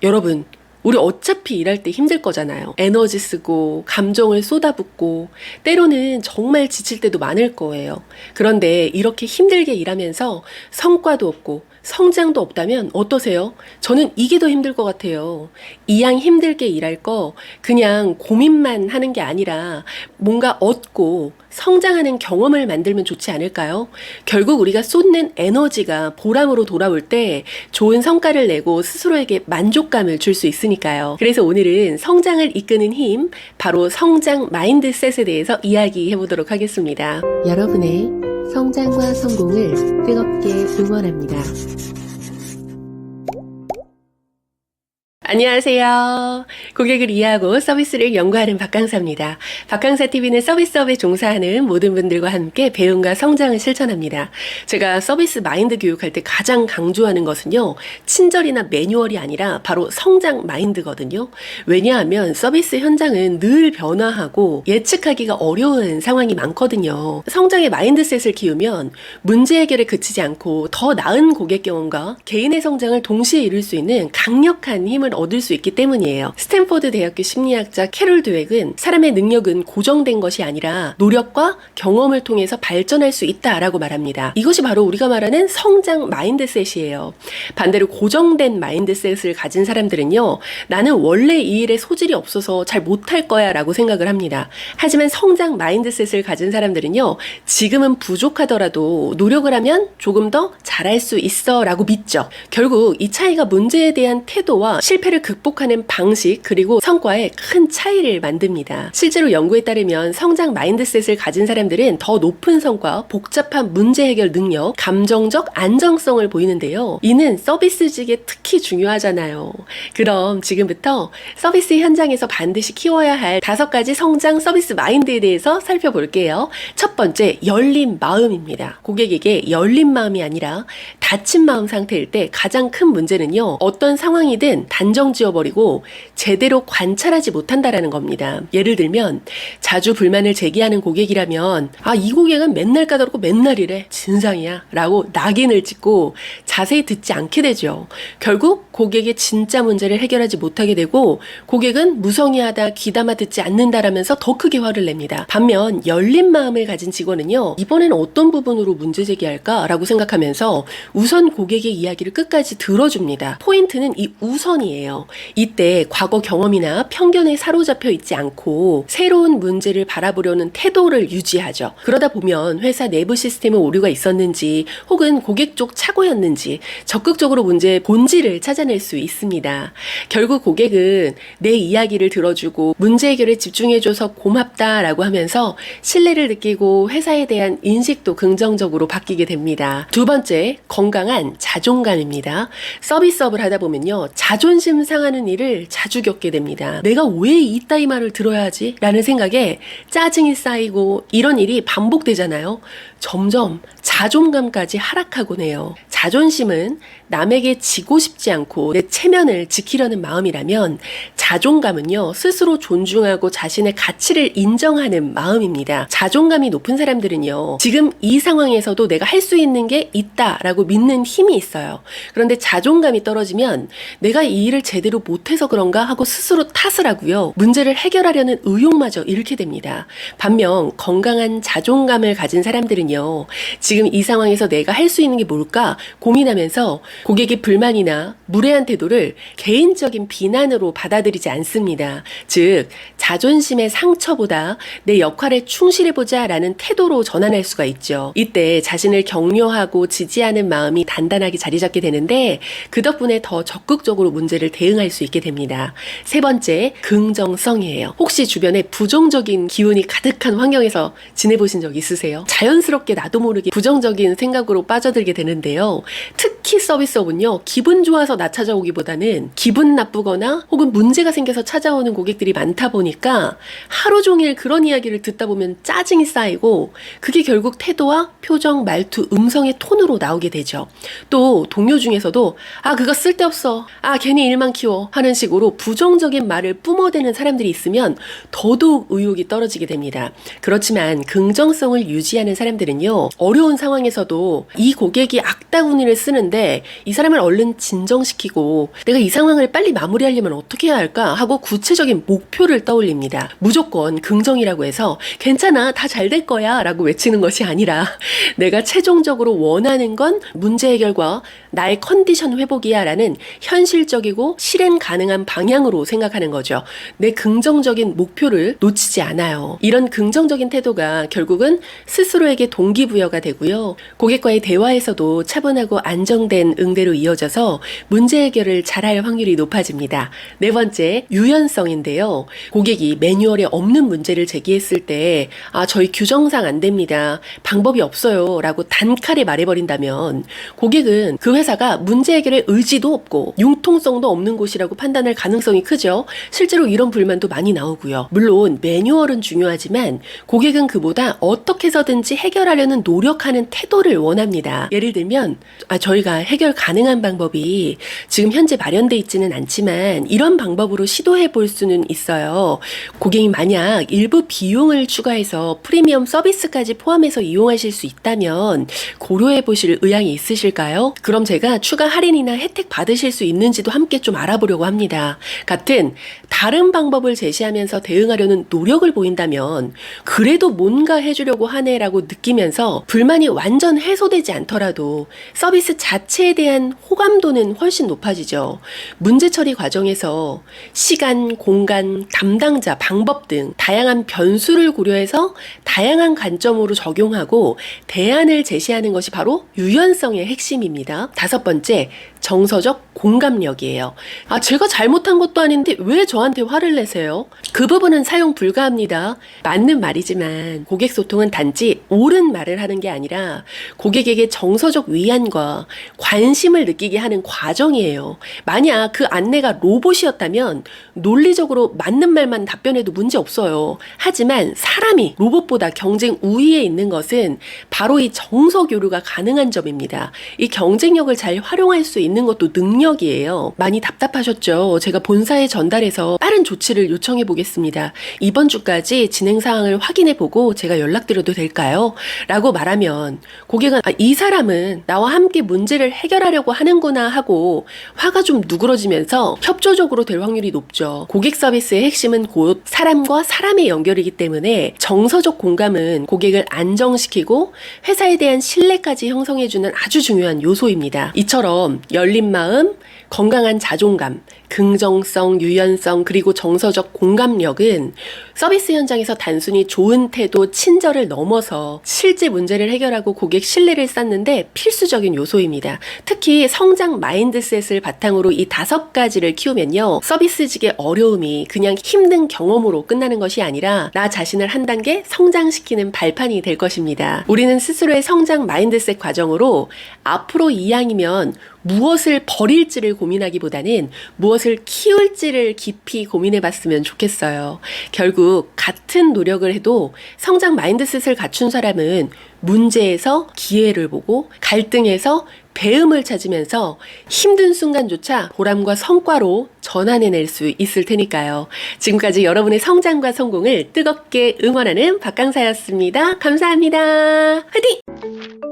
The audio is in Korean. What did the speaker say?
여러분, 우리 어차피 일할 때 힘들 거잖아요. 에너지 쓰고, 감정을 쏟아붓고, 때로는 정말 지칠 때도 많을 거예요. 그런데 이렇게 힘들게 일하면서 성과도 없고, 성장도 없다면 어떠세요? 저는 이게 더 힘들 것 같아요. 이왕 힘들게 일할 거 그냥 고민만 하는 게 아니라 뭔가 얻고 성장하는 경험을 만들면 좋지 않을까요? 결국 우리가 쏟는 에너지가 보람으로 돌아올 때 좋은 성과를 내고 스스로에게 만족감을 줄 수 있으니까요. 그래서 오늘은 성장을 이끄는 힘, 바로 성장 마인드셋에 대해서 이야기해 보도록 하겠습니다. 여러분의 성장과 성공을 뜨겁게 응원합니다. 안녕하세요. 고객을 이해하고 서비스를 연구하는 박강사입니다. 박강사TV는 서비스업에 종사하는 모든 분들과 함께 배움과 성장을 실천합니다. 제가 서비스 마인드 교육할 때 가장 강조하는 것은요, 친절이나 매뉴얼이 아니라 바로 성장 마인드거든요. 왜냐하면 서비스 현장은 늘 변화하고 예측하기가 어려운 상황이 많거든요. 성장의 마인드셋을 키우면 문제 해결에 그치지 않고 더 나은 고객 경험과 개인의 성장을 동시에 이룰 수 있는 강력한 힘을 얻을 수 있기 때문이에요. 스탠포드 대학교 심리학자 캐롤 드웩은 사람의 능력은 고정된 것이 아니라 노력과 경험을 통해서 발전할 수 있다라고 말합니다. 이것이 바로 우리가 말하는 성장 마인드셋이에요. 반대로 고정된 마인드셋을 가진 사람들은요, 나는 원래 이 일에 소질이 없어서 잘 못할 거야 라고 생각을 합니다. 하지만 성장 마인드셋을 가진 사람들은요, 지금은 부족하더라도 노력을 하면 조금 더 잘할 수 있어 라고 믿죠. 결국 이 차이가 문제에 대한 태도와 실패를 극복하는 방식, 그리고 성과에 큰 차이를 만듭니다. 실제로 연구에 따르면 성장 마인드셋을 가진 사람들은 더 높은 성과, 복잡한 문제 해결 능력, 감정적 안정성을 보이는데요. 이는 서비스직에 특히 중요하잖아요. 그럼 지금부터 서비스 현장에서 반드시 키워야 할 5가지 성장 서비스 마인드에 대해서 살펴볼게요. 첫 번째, 열린 마음입니다. 고객에게 열린 마음이 아니라 닫힌 마음 상태일 때 가장 큰 문제는요, 어떤 상황이든 단정 지어버리고 제대로 관찰하지 못한다라는 겁니다. 예를 들면 자주 불만을 제기하는 고객이라면, 이 고객은 맨날 까다롭고 맨날 이래, 진상이야 라고 낙인을 찍고 자세히 듣지 않게 되죠. 결국 고객의 진짜 문제를 해결하지 못하게 되고 고객은 무성의하다, 귀담아 듣지 않는다라면서 더 크게 화를 냅니다. 반면 열린 마음을 가진 직원은요, 이번엔 어떤 부분으로 문제 제기할까 라고 생각하면서 우선 고객의 이야기를 끝까지 들어줍니다. 포인트는 이 우선이에요. 이때 과거 경험이나 편견에 사로잡혀 있지 않고 새로운 문제를 바라보려는 태도를 유지하죠. 그러다 보면 회사 내부 시스템에 오류가 있었는지 혹은 고객 쪽 착오였는지 적극적으로 문제의 본질을 찾아낼 수 있습니다. 결국 고객은 내 이야기를 들어주고 문제 해결에 집중해줘서 고맙다라고 하면서 신뢰를 느끼고 회사에 대한 인식도 긍정적으로 바뀌게 됩니다. 두 번째, 건강한 자존감입니다. 서비스업을 하다 보면요, 자존심 상하는 일을 자주 겪게 됩니다. 내가 왜 이따위 말을 들어야 하지? 라는 생각에 짜증이 쌓이고 이런 일이 반복되잖아요. 점점 자존감까지 하락하곤 해요. 자존심은 남에게 지고 싶지 않고 내 체면을 지키려는 마음이라면, 자존감은요, 스스로 존중하고 자신의 가치를 인정하는 마음입니다. 자존감이 높은 사람들은요, 지금 이 상황에서도 내가 할 수 있는 게 있다라고 믿는 힘이 있어요. 그런데 자존감이 떨어지면 내가 이 일을 제대로 못해서 그런가 하고 스스로 탓을 하고요, 문제를 해결하려는 의욕마저 잃게 됩니다. 반면 건강한 자존감을 가진 사람들은요, 지금 이 상황에서 내가 할 수 있는 게 뭘까 고민하면서 고객의 불만이나 무례한 태도를 개인적인 비난으로 받아들이지 않습니다. 즉, 자존심의 상처보다 내 역할에 충실해보자 라는 태도로 전환할 수가 있죠. 이때 자신을 격려하고 지지하는 마음이 단단하게 자리 잡게 되는데, 그 덕분에 더 적극적으로 문제를 대응할 수 있게 됩니다. 세 번째, 긍정성이에요. 혹시 주변에 부정적인 기운이 가득한 환경에서 지내보신 적 있으세요? 자연스럽게 나도 모르게 부정적인 생각으로 빠져들게 되는데요. 특히 서비스업은요, 기분 좋아서 나 찾아오기보다는 기분 나쁘거나 혹은 문제가 생겨서 찾아오는 고객들이 많다 보니까 하루 종일 그런 이야기를 듣다 보면 짜증이 쌓이고, 그게 결국 태도와 표정, 말투, 음성의 톤으로 나오게 되죠. 또 동료 중에서도 그거 쓸데없어, 괜히 일만 키워 하는 식으로 부정적인 말을 뿜어대는 사람들이 있으면 더더욱 의욕이 떨어지게 됩니다. 그렇지만 긍정성을 유지하는 사람들은요, 어려운 상황에서도 이 고객이 악다고 가사분인을 쓰는데 이 사람을 얼른 진정시키고 내가 이 상황을 빨리 마무리하려면 어떻게 해야 할까 하고 구체적인 목표를 떠올립니다. 무조건 긍정이라고 해서 괜찮아, 다 잘 될 거야 라고 외치는 것이 아니라 내가 최종적으로 원하는 건 문제 해결과 나의 컨디션 회복이야 라는 현실적이고 실행 가능한 방향으로 생각하는 거죠. 내 긍정적인 목표를 놓치지 않아요. 이런 긍정적인 태도가 결국은 스스로에게 동기부여가 되고요. 고객과의 대화에서도 차분하고 안정된 응대로 이어져서 문제 해결을 잘할 확률이 높아집니다. 네 번째, 유연성인데요. 고객이 매뉴얼에 없는 문제를 제기했을 때 저희 규정상 안 됩니다. 방법이 없어요 라고 단칼에 말해버린다면 고객은 그 회사가 문제 해결의 의지도 없고 융통성도 없는 곳이라고 판단할 가능성이 크죠. 실제로 이런 불만도 많이 나오고요. 물론 매뉴얼은 중요하지만 고객은 그보다 어떻게 해서든지 해결하려는 노력하는 태도를 원합니다. 예를 들면 저희가 해결 가능한 방법이 지금 현재 마련돼 있지는 않지만 이런 방법으로 시도해 볼 수는 있어요. 고객이 만약 일부 비용을 추가해서 프리미엄 서비스까지 포함해서 이용하실 수 있다면 고려해 보실 의향이 있으실까요? 그럼 제가 추가 할인이나 혜택 받으실 수 있는지도 함께 좀 알아보려고 합니다. 같은 다른 방법을 제시하면서 대응하려는 노력을 보인다면 그래도 뭔가 해주려고 하네라고 느끼면서 불만이 완전 해소되지 않더라도 서비스 자체에 대한 호감도는 훨씬 높아지죠. 문제 처리 과정에서 시간, 공간, 담당자, 방법 등 다양한 변수를 고려해서 다양한 관점으로 적용하고 대안을 제시하는 것이 바로 유연성의 핵심입니다. 다섯 번째, 정서적 공감력이에요. 제가 잘못한 것도 아닌데 왜 저한테 화를 내세요? 그 부분은 사용 불가합니다. 맞는 말이지만 고객 소통은 단지 옳은 말을 하는 게 아니라 고객에게 정서적 위안과 관심을 느끼게 하는 과정이에요. 만약 그 안내가 로봇이었다면 논리적으로 맞는 말만 답변해도 문제 없어요. 하지만 사람이 로봇보다 경쟁 우위에 있는 것은 바로 이 정서 교류가 가능한 점입니다. 이 경쟁력을 잘 활용할 수 있는 것도 능력이에요. 많이 답답하셨죠? 제가 본사에 전달해서 빠른 조치를 요청해 보겠습니다. 이번 주까지 진행 사항을 확인해 보고 제가 연락드려도 될까요? 라고 말하면 고객은 이 사람은 나와 함께 문제를 해결하려고 하는구나 하고 화가 좀 누그러지면서 협조적으로 될 확률이 높죠. 고객 서비스의 핵심은 곧 사람과 사람의 연결이기 때문에 정서적 공감은 고객을 안정시키고 회사에 대한 신뢰까지 형성해주는 아주 중요한 요소입니다. 이처럼 열린 마음, 건강한 자존감, 긍정성, 유연성, 그리고 정서적 공감력은 서비스 현장에서 단순히 좋은 태도, 친절을 넘어서 실제 문제를 해결하고 고객 신뢰를 쌓는데 필수적인 요소입니다. 특히 성장 마인드셋을 바탕으로 이 5가지를 키우면요, 서비스직의 어려움이 그냥 힘든 경험으로 끝나는 것이 아니라 나 자신을 한 단계 성장시키는 발판이 될 것입니다. 우리는 스스로의 성장 마인드셋 과정으로 앞으로 이왕이면 무엇을 버릴지를 고민하기보다는 무엇을 키울지를 깊이 고민해봤으면 좋겠어요. 결국 같은 노력을 해도 성장 마인드셋을 갖춘 사람은 문제에서 기회를 보고 갈등에서 배움을 찾으면서 힘든 순간조차 보람과 성과로 전환해낼 수 있을 테니까요. 지금까지 여러분의 성장과 성공을 뜨겁게 응원하는 박강사였습니다. 감사합니다. 화이팅!